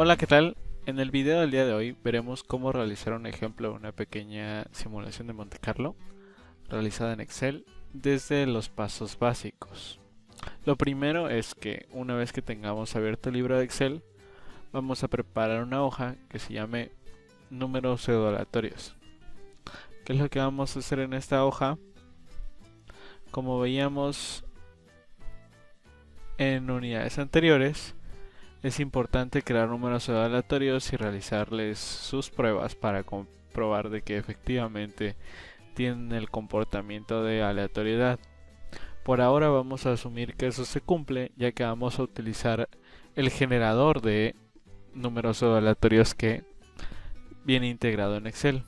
Hola, ¿qué tal? En el video del día de hoy veremos cómo realizar un ejemplo de una pequeña simulación de Monte Carlo realizada en Excel desde los pasos básicos. Lo primero es que una vez que tengamos abierto el libro de Excel, vamos a preparar una hoja que se llame números aleatorios. ¿Qué es lo que vamos a hacer en esta hoja? Como veíamos en unidades anteriores, es importante crear números aleatorios y realizarles sus pruebas para comprobar de que efectivamente tienen el comportamiento de aleatoriedad. Por ahora vamos a asumir que eso se cumple, ya que vamos a utilizar el generador de números aleatorios que viene integrado en Excel.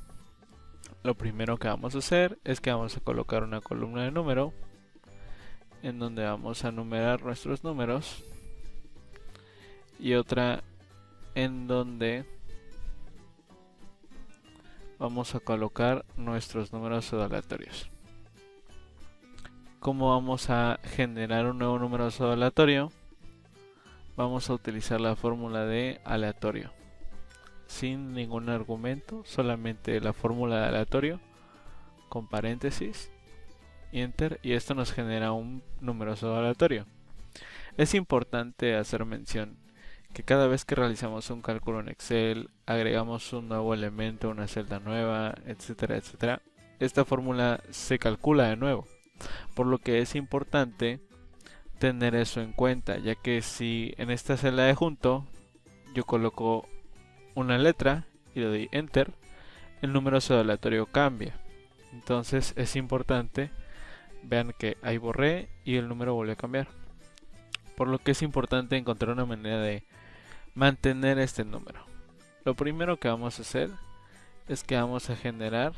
Lo primero que vamos a hacer es que vamos a colocar una columna de número en donde vamos a numerar nuestros números y otra en donde vamos a colocar nuestros números aleatorios. ¿Cómo vamos a generar un nuevo número aleatorio? Vamos a utilizar la fórmula de aleatorio sin ningún argumento, solamente la fórmula de aleatorio con paréntesis y enter, y esto nos genera un número aleatorio. Es importante hacer mención que cada vez que realizamos un cálculo en Excel, agregamos un nuevo elemento, una celda nueva, etcétera, etcétera, esta fórmula se calcula de nuevo, por lo que es importante tener eso en cuenta, ya que si en esta celda de junto yo coloco una letra y le doy enter, el número aleatorio cambia. Entonces es importante, vean que ahí borré y el número volvió a cambiar, por lo que es importante encontrar una manera de mantener este número. Lo primero que vamos a hacer es que vamos a generar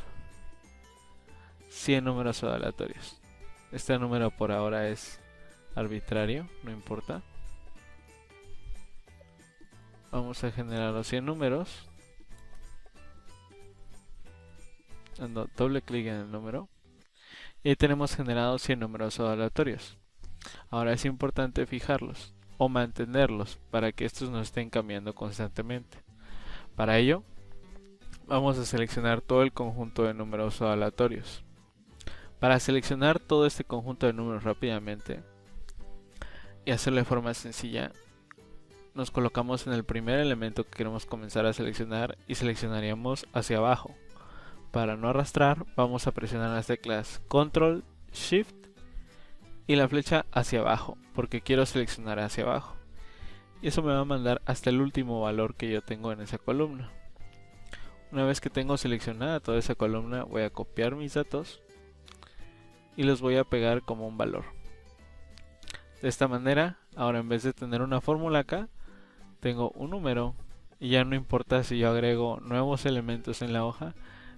100 números aleatorios. Este número por ahora es arbitrario, no importa. Vamos a generar los 100 números, dando doble clic en el número, y ahí tenemos generados 100 números aleatorios. Ahora es importante fijarlos o mantenerlos para que estos no estén cambiando constantemente. Para ello, vamos a seleccionar todo el conjunto de números aleatorios. Para seleccionar todo este conjunto de números rápidamente y hacerlo de forma sencilla, nos colocamos en el primer elemento que queremos comenzar a seleccionar y seleccionaríamos hacia abajo. Para no arrastrar, vamos a presionar las teclas Control, Shift y la flecha hacia abajo, porque quiero seleccionar hacia abajo. Y eso me va a mandar hasta el último valor que yo tengo en esa columna. Una vez que tengo seleccionada toda esa columna, voy a copiar mis datos y los voy a pegar como un valor. De esta manera, ahora en vez de tener una fórmula acá, tengo un número y ya no importa si yo agrego nuevos elementos en la hoja,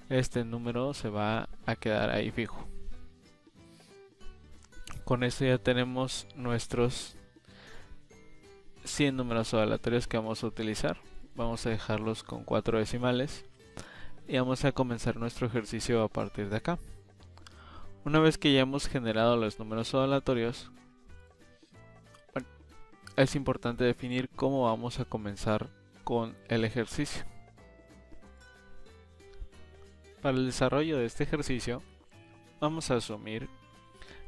este número se va a quedar ahí fijo. Con esto ya tenemos nuestros 100 números aleatorios que vamos a utilizar. Vamos a dejarlos con 4 decimales y vamos a comenzar nuestro ejercicio a partir de acá. Una vez que ya hemos generado los números aleatorios, es importante definir cómo vamos a comenzar con el ejercicio. Para el desarrollo de este ejercicio, vamos a asumir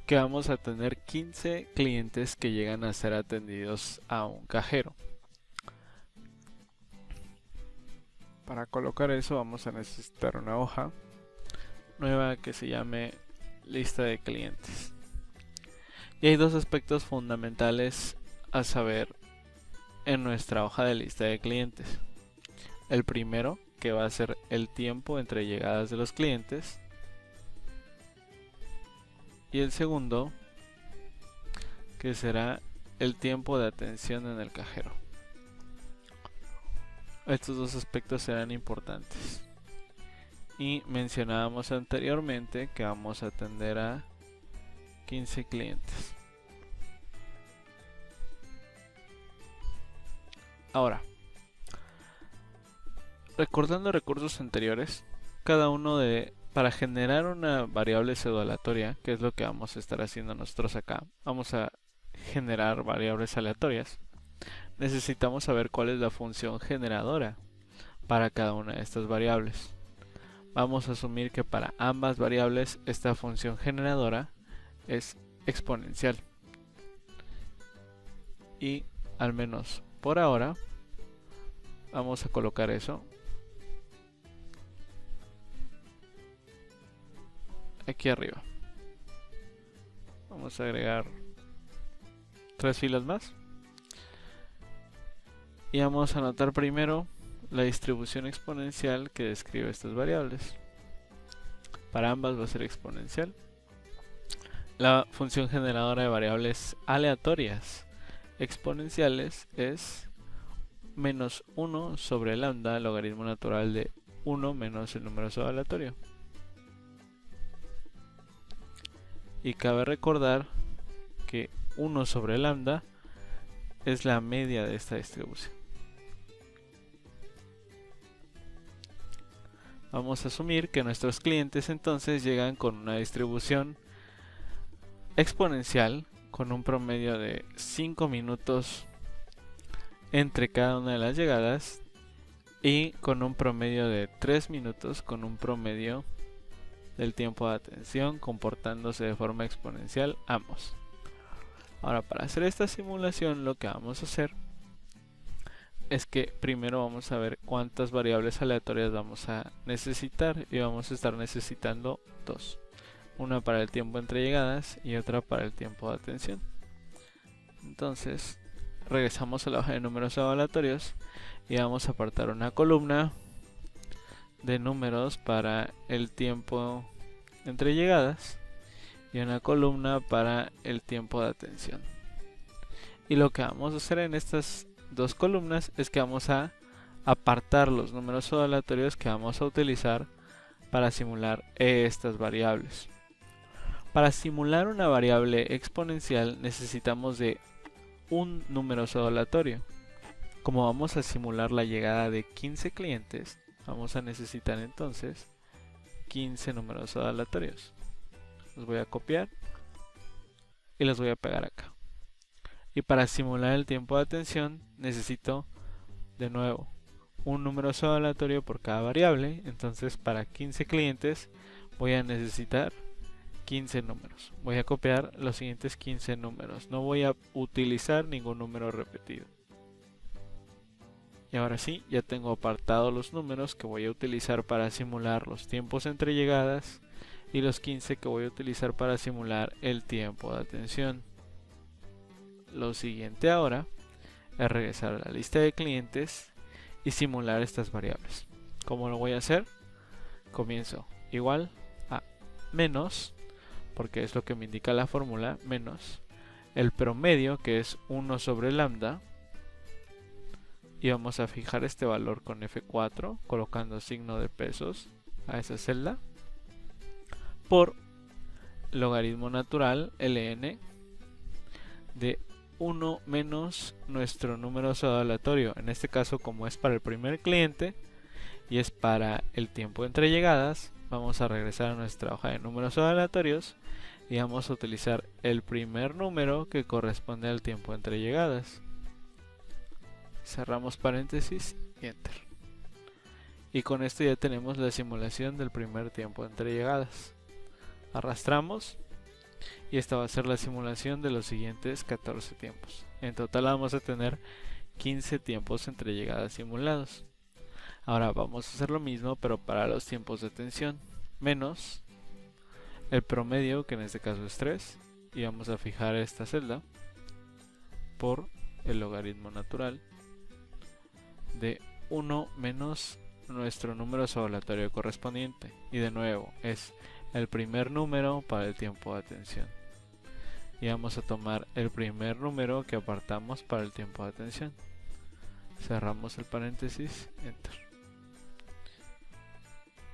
que vamos a tener 15 clientes que llegan a ser atendidos a un cajero. Para colocar eso vamos a necesitar una hoja nueva que se llame lista de clientes. Y hay dos aspectos fundamentales a saber en nuestra hoja de lista de clientes. El primero, que va a ser el tiempo entre llegadas de los clientes, y el segundo, que será el tiempo de atención en el cajero. Estos dos aspectos serán importantes. Y mencionábamos anteriormente que vamos a atender a 15 clientes. Ahora, recordando recursos anteriores, para generar una variable pseudo-aleatoria, que es lo que vamos a estar haciendo nosotros acá, vamos a generar variables aleatorias. necesitamos saber cuál es la función generadora para cada una de estas variables. Vamos a asumir que para ambas variables esta función generadora es exponencial. Y al menos por ahora vamos a colocar eso aquí arriba. Vamos a agregar 3 filas más. Y vamos a anotar primero la distribución exponencial que describe estas variables. Para ambas va a ser exponencial. La función generadora de variables aleatorias exponenciales es menos 1 sobre lambda, logaritmo natural de 1 menos el número aleatorio. Y cabe recordar que 1 sobre lambda es la media de esta distribución. Vamos a asumir que nuestros clientes entonces llegan con una distribución exponencial con un promedio de 5 minutos entre cada una de las llegadas y con un promedio de 3 minutos con un promedio del tiempo de atención comportándose de forma exponencial ambos. Ahora, para hacer esta simulación lo que vamos a hacer es que primero vamos a ver cuántas variables aleatorias vamos a necesitar, y vamos a estar necesitando dos. Una para el tiempo entre llegadas y otra para el tiempo de atención. Entonces regresamos a la hoja de números aleatorios y vamos a apartar una columna de números para el tiempo entre llegadas y una columna para el tiempo de atención. Y lo que vamos a hacer en estas dos columnas es que vamos a apartar los números aleatorios que vamos a utilizar para simular estas variables. Para simular una variable exponencial necesitamos de un número aleatorio. Como vamos a simular la llegada de 15 clientes, vamos a necesitar entonces 15 números aleatorios. Los voy a copiar y los voy a pegar acá. Y para simular el tiempo de atención necesito de nuevo un número aleatorio por cada variable. Entonces para 15 clientes voy a necesitar 15 números. Voy a copiar los siguientes 15 números. No voy a utilizar ningún número repetido. Y ahora sí, ya tengo apartados los números que voy a utilizar para simular los tiempos entre llegadas y los 15 que voy a utilizar para simular el tiempo de atención. Lo siguiente ahora es regresar a la lista de clientes y simular estas variables. ¿Cómo lo voy a hacer? Comienzo igual a menos, porque es lo que me indica la fórmula, menos el promedio, que es 1 sobre lambda, y vamos a fijar este valor con F4 colocando signo de pesos a esa celda, por logaritmo natural ln de 1 menos nuestro número aleatorio. En este caso, como es para el primer cliente y es para el tiempo entre llegadas, vamos a regresar a nuestra hoja de números aleatorios y vamos a utilizar el primer número que corresponde al tiempo entre llegadas. Cerramos paréntesis y enter. Y con esto ya tenemos la simulación del primer tiempo entre llegadas. Arrastramos y esta va a ser la simulación de los siguientes 14 tiempos. En total vamos a tener 15 tiempos entre llegadas simulados. Ahora vamos a hacer lo mismo pero para los tiempos de atención, menos el promedio, que en este caso es 3, y vamos a fijar esta celda por el logaritmo natural de 1 menos nuestro número aleatorio correspondiente, y de nuevo es el primer número para el tiempo de atención, y vamos a tomar el primer número que apartamos para el tiempo de atención. Cerramos el paréntesis, enter,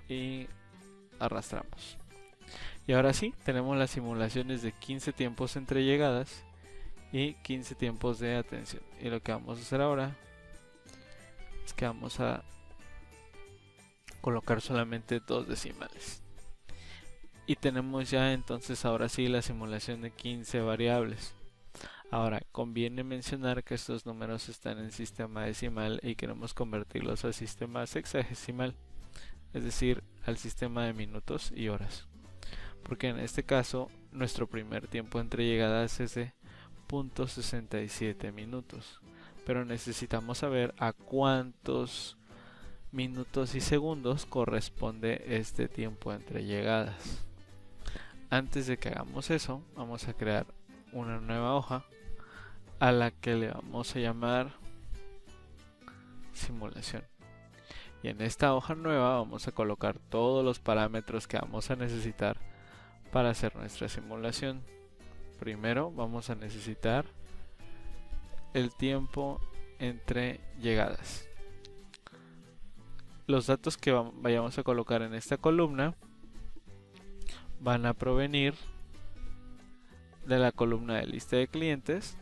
y arrastramos. Y ahora sí, tenemos las simulaciones de 15 tiempos entre llegadas y 15 tiempos de atención. Y lo que vamos a hacer ahora es que vamos a colocar solamente dos decimales. Y tenemos ya entonces ahora sí la simulación de 15 variables. Ahora, conviene mencionar que estos números están en sistema decimal y queremos convertirlos al sistema sexagesimal, es decir, al sistema de minutos y horas, porque en este caso nuestro primer tiempo entre llegadas es de 0.67 minutos, pero necesitamos saber a cuántos minutos y segundos corresponde este tiempo entre llegadas. Antes de que hagamos eso, vamos a crear una nueva hoja a la que le vamos a llamar simulación. Y en esta hoja nueva vamos a colocar todos los parámetros que vamos a necesitar para hacer nuestra simulación. Primero vamos a necesitar el tiempo entre llegadas. Los datos que vayamos a colocar en esta columna van a provenir de la columna de lista de clientes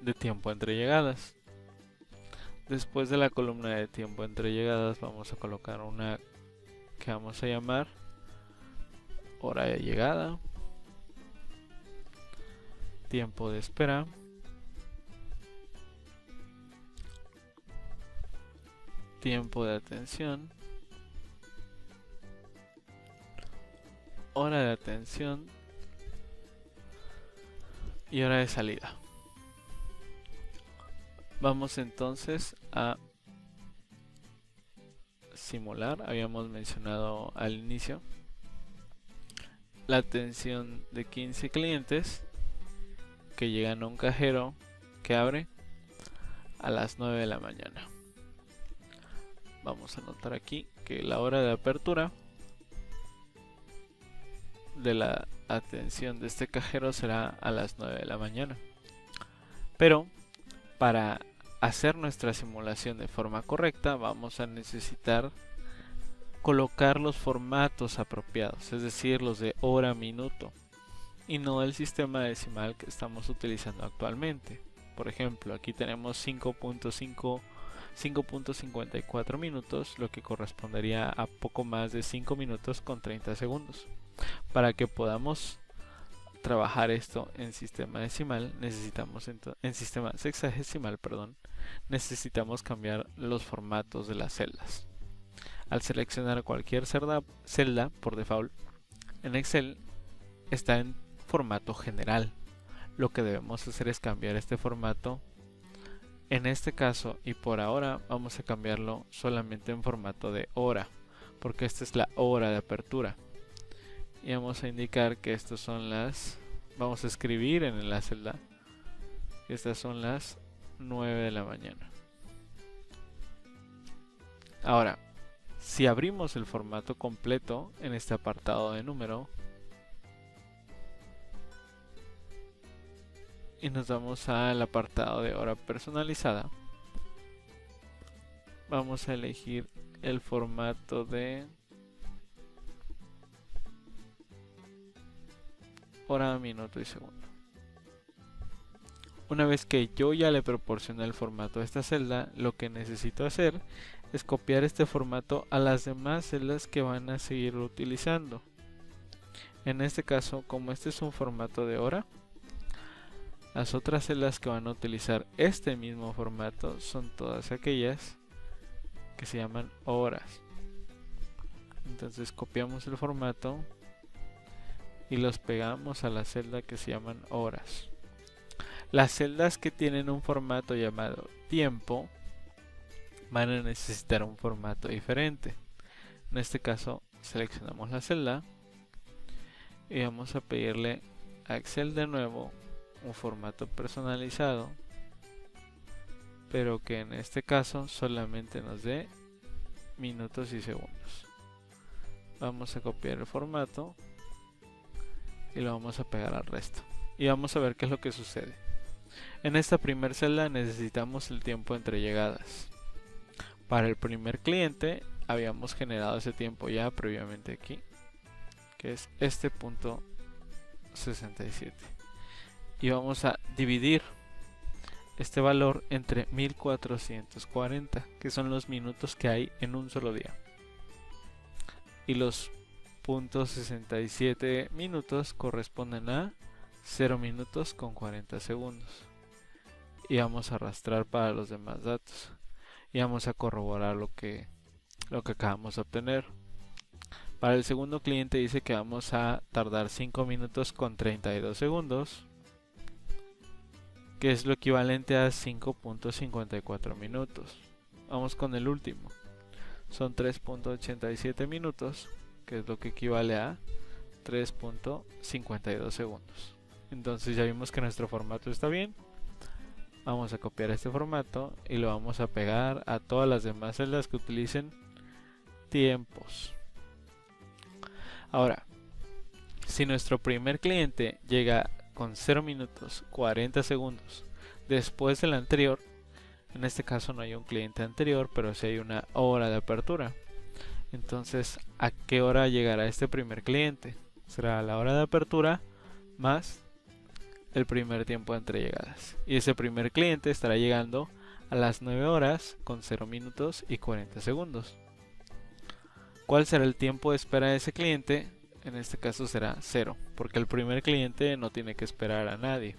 de tiempo entre llegadas. Después de la columna de tiempo entre llegadas vamos a colocar una que vamos a llamar hora de llegada, tiempo de espera, tiempo de atención, hora de atención y hora de salida. Vamos entonces a simular. Habíamos mencionado al inicio la atención de 15 clientes que llegan a un cajero que abre a las 9 de la mañana. Vamos a anotar aquí que la hora de apertura de la atención de este cajero será a las 9 de la mañana. Pero para hacer nuestra simulación de forma correcta vamos a necesitar colocar los formatos apropiados, es decir, los de hora minuto, y no el sistema decimal que estamos utilizando actualmente. Por ejemplo, aquí tenemos 5.54 minutos, lo que correspondería a poco más de 5 minutos con 30 segundos. Para que podamos trabajar esto en sistema decimal, necesitamos en sistema sexagesimal, necesitamos cambiar los formatos de las celdas. Al seleccionar cualquier celda por default en Excel está en formato general. Lo que debemos hacer es cambiar este formato. En este caso y por ahora vamos a cambiarlo solamente en formato de hora, porque esta es la hora de apertura. Y vamos a indicar que estas son vamos a escribir en la celda que estas son las 9 de la mañana. Ahora, si abrimos el formato completo en este apartado de número y nos vamos al apartado de hora personalizada, vamos a elegir el formato de hora, minuto y segundo. Una vez que yo ya le proporcioné el formato a esta celda, lo que necesito hacer es copiar este formato a las demás celdas que van a seguir utilizando. En este caso, como este es un formato de hora, las otras celdas que van a utilizar este mismo formato son todas aquellas que se llaman horas. Entonces copiamos el formato y los pegamos a la celda que se llaman horas. Las celdas que tienen un formato llamado tiempo van a necesitar un formato diferente. En este caso seleccionamos la celda y vamos a pedirle a Excel de nuevo un formato personalizado, pero que en este caso solamente nos dé minutos y segundos. Vamos a copiar el formato y lo vamos a pegar al resto y vamos a ver qué es lo que sucede. En esta primera celda necesitamos el tiempo entre llegadas. Para el primer cliente habíamos generado ese tiempo ya previamente aquí, que es este punto 67, y vamos a dividir este valor entre 1440, que son los minutos que hay en un solo día, y los .67 minutos corresponden a 0 minutos con 40 segundos. Y vamos a arrastrar para los demás datos. Y vamos a corroborar lo que acabamos de obtener. Para el segundo cliente dice que vamos a tardar 5 minutos con 32 segundos, que es lo equivalente a 5.54 minutos. Vamos con el último. Son 3.87 minutos, que es lo que equivale a 3.52 segundos. Entonces ya vimos que nuestro formato está bien. Vamos a copiar este formato y lo vamos a pegar a todas las demás celdas que utilicen tiempos. Ahora, si nuestro primer cliente llega con 0 minutos 40 segundos después del anterior, en este caso no hay un cliente anterior, pero sí hay una hora de apertura. Entonces, ¿a qué hora llegará este primer cliente? Será la hora de apertura más el primer tiempo entre llegadas. Y ese primer cliente estará llegando a las 9 horas con 0 minutos y 40 segundos. ¿Cuál será el tiempo de espera de ese cliente? En este caso será 0, porque el primer cliente no tiene que esperar a nadie.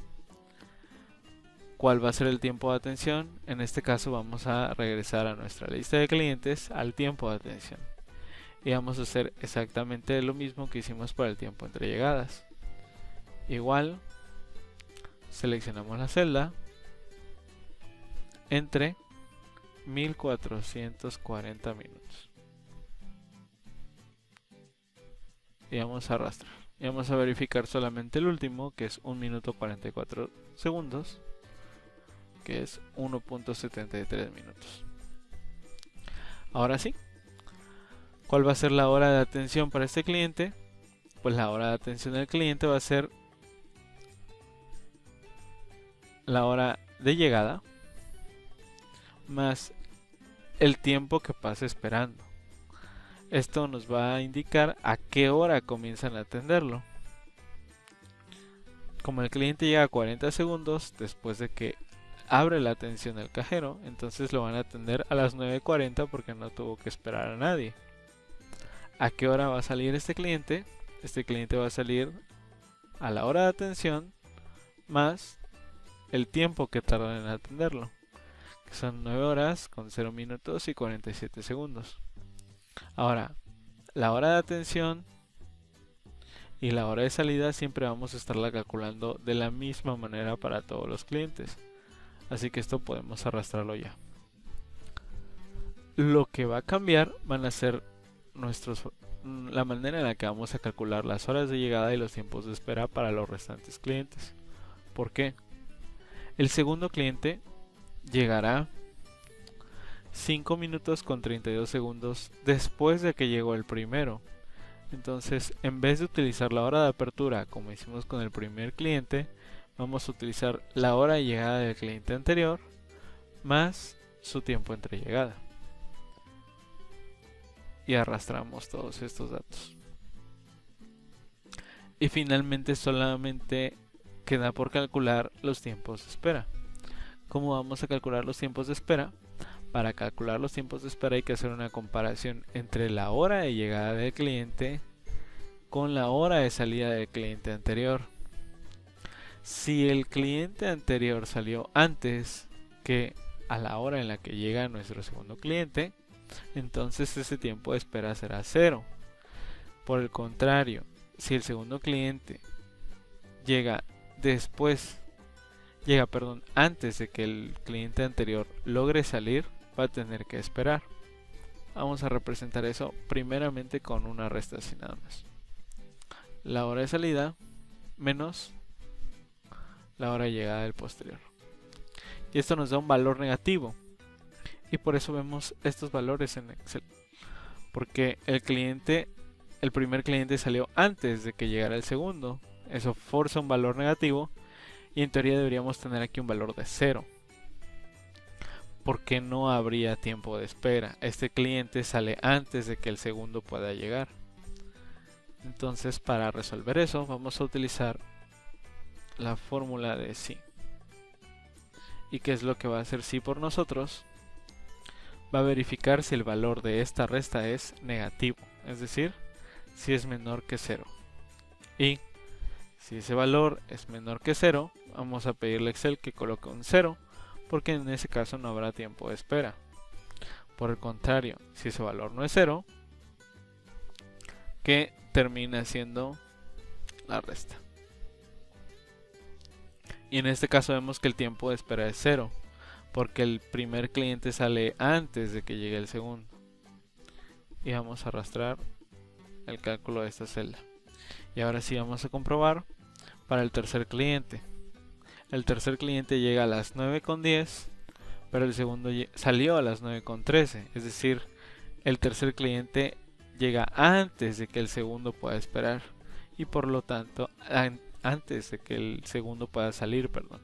¿Cuál va a ser el tiempo de atención? En este caso vamos a regresar a nuestra lista de clientes al tiempo de atención. Y vamos a hacer exactamente lo mismo que hicimos para el tiempo entre llegadas. Igual, seleccionamos la celda entre 1440 minutos. Y vamos a arrastrar. Y vamos a verificar solamente el último, que es 1 minuto 44 segundos, que es 1.73 minutos. Ahora sí, ¿cuál va a ser la hora de atención para este cliente? Pues la hora de atención del cliente va a ser la hora de llegada más el tiempo que pasa esperando. Esto nos va a indicar a qué hora comienzan a atenderlo. Como el cliente llega a 40 segundos después de que abre la atención del cajero, entonces lo van a atender a las 9:40 porque no tuvo que esperar a nadie. ¿A qué hora va a salir este cliente? Este cliente va a salir a la hora de atención más el tiempo que tardan en atenderlo, que son 9 horas con 0 minutos y 47 segundos. Ahora, la hora de atención y la hora de salida siempre vamos a estarla calculando de la misma manera para todos los clientes. Así que esto podemos arrastrarlo ya. Lo que va a cambiar van a ser la manera en la que vamos a calcular las horas de llegada y los tiempos de espera para los restantes clientes. ¿Por qué? El segundo cliente llegará 5 minutos con 32 segundos después de que llegó el primero. Entonces, en vez de utilizar la hora de apertura como hicimos con el primer cliente, vamos a utilizar la hora de llegada del cliente anterior más su tiempo entre llegada. Y arrastramos todos estos datos. Y finalmente solamente queda por calcular los tiempos de espera. ¿Cómo vamos a calcular los tiempos de espera? Para calcular los tiempos de espera hay que hacer una comparación entre la hora de llegada del cliente con la hora de salida del cliente anterior. Si el cliente anterior salió antes que a la hora en la que llega nuestro segundo cliente, entonces ese tiempo de espera será 0. Por el contrario, si el segundo cliente llega antes de que el cliente anterior logre salir, va a tener que esperar. Vamos a representar eso primeramente con una resta así nada más. La hora de salida menos la hora de llegada del posterior. Y esto nos da un valor negativo. Y por eso vemos estos valores en Excel. Porque el primer cliente salió antes de que llegara el segundo. Eso forza un valor negativo. Y en teoría deberíamos tener aquí un valor de 0. Porque no habría tiempo de espera. Este cliente sale antes de que el segundo pueda llegar. Entonces, para resolver eso, vamos a utilizar la fórmula de si. ¿Y qué es lo que va a hacer si por nosotros? Va a verificar si el valor de esta resta es negativo, es decir, si es menor que 0. Y Si ese valor es menor que 0, vamos a pedirle a Excel que coloque un 0, porque en ese caso no habrá tiempo de espera. Por el contrario, si ese valor no es 0, que termina siendo la resta. Y en este caso vemos que el tiempo de espera es 0, porque el primer cliente sale antes de que llegue el segundo. Y vamos a arrastrar el cálculo de esta celda. Y ahora sí vamos a comprobar para el tercer cliente. El tercer cliente llega a las 9:10, pero el segundo salió a las 9:13. Es decir, el tercer cliente llega antes de que el segundo pueda esperar. Y por lo tanto, antes de que el segundo pueda salir, perdón.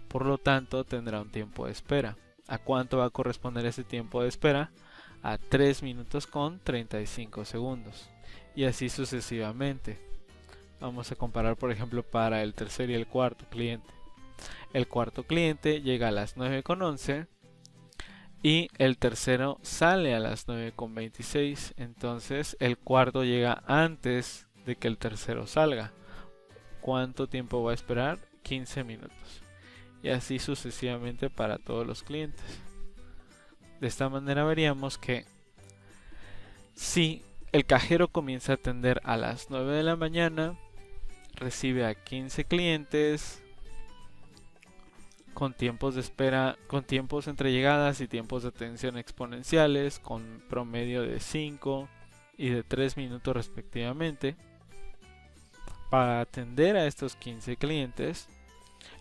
Por lo tanto, tendrá un tiempo de espera. ¿A cuánto va a corresponder ese tiempo de espera? A 3 minutos con 35 segundos. Y así sucesivamente. Vamos a comparar, por ejemplo, para el tercer y el cuarto cliente. El cuarto cliente llega a las 9:11 y el tercero sale a las 9:26. Entonces el cuarto llega antes de que el tercero salga. ¿Cuánto tiempo va a esperar? 15 minutos. Y así sucesivamente para todos los clientes. De esta manera veríamos que si el cajero comienza a atender a las 9 de la mañana, recibe a 15 clientes con tiempos de espera, con tiempos entre llegadas y tiempos de atención exponenciales, con promedio de 5 y de 3 minutos respectivamente. Para atender a estos 15 clientes,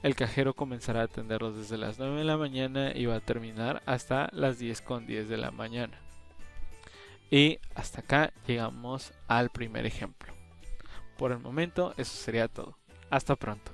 el cajero comenzará a atenderlos desde las 9 de la mañana y va a terminar hasta las 10:10 de la mañana. Y hasta acá llegamos al primer ejemplo. Por el momento eso sería todo. Hasta pronto.